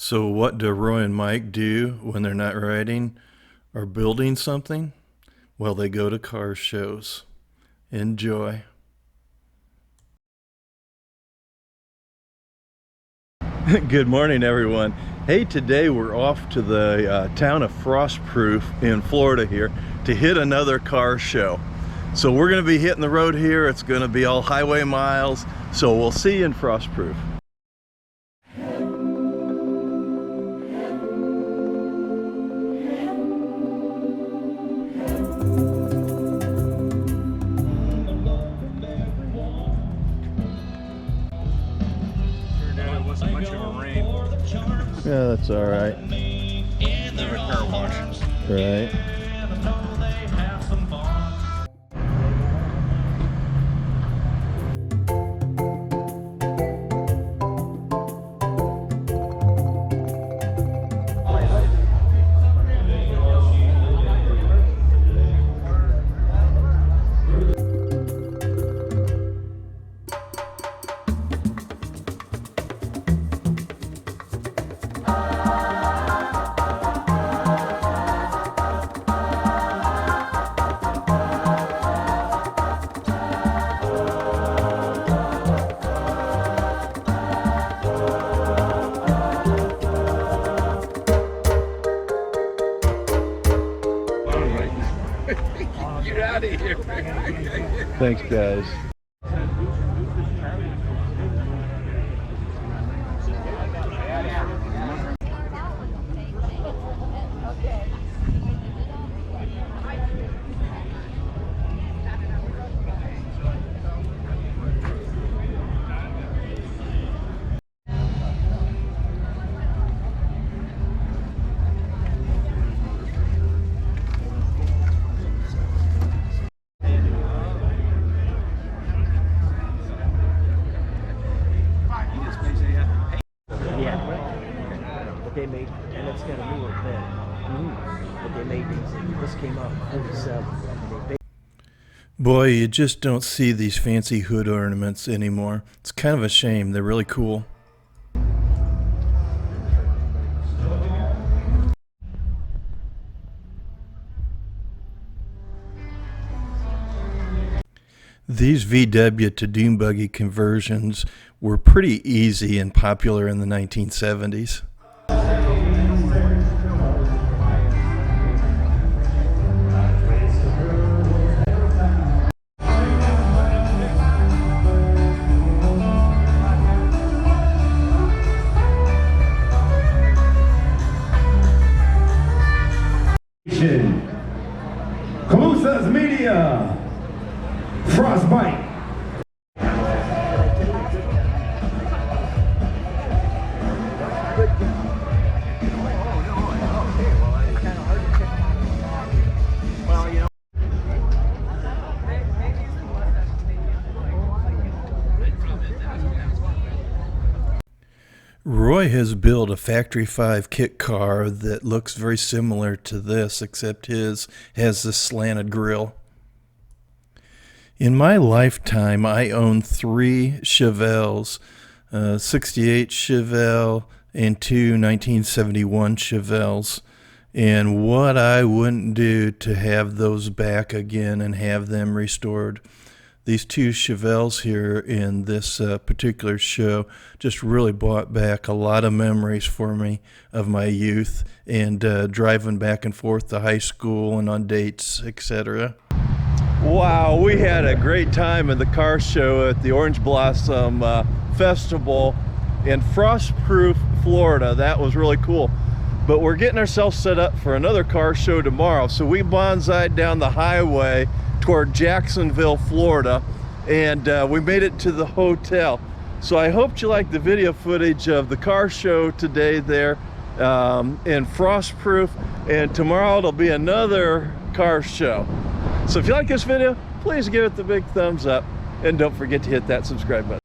So what do Roy and Mike do when they're not riding or building something? Well, they go to car shows. Enjoy. Good morning, everyone. Hey, today we're off to the town of Frostproof in Florida here to hit another car show. So we're going to be hitting the road here. It's going to be all highway miles. So we'll see you in Frostproof. Yeah, that's all right. Car wash. Right. Get out of here. Thanks, guys. But they made, and it's got a newer bed. But they made these. This came out in 47. Boy, you just don't see these fancy hood ornaments anymore. It's kind of a shame. They're really cool. These VW to dune buggy conversions were pretty easy and popular in the 1970s. Calusas Media, Frostbite. Roy has built a Factory 5 kit car that looks very similar to this, except his has this slanted grille. In my lifetime, I own 3 Chevelles, 68 Chevelle and 2 1971 Chevelles. And what I wouldn't do to have those back again and have them restored. These 2 Chevelles here in this particular show just really brought back a lot of memories for me of my youth and driving back and forth to high school and on dates, etc. Wow, we had a great time at the car show at the Orange Blossom Festival in Frostproof, Florida. That was really cool. But we're getting ourselves set up for another car show tomorrow. So we bonsai'd down the highway toward Jacksonville, Florida, and we made it to the hotel. So I hope you like the video footage of the car show today there in Frostproof, and tomorrow it'll be another car show. So if you like this video, please give it the big thumbs up, and don't forget to hit that subscribe button.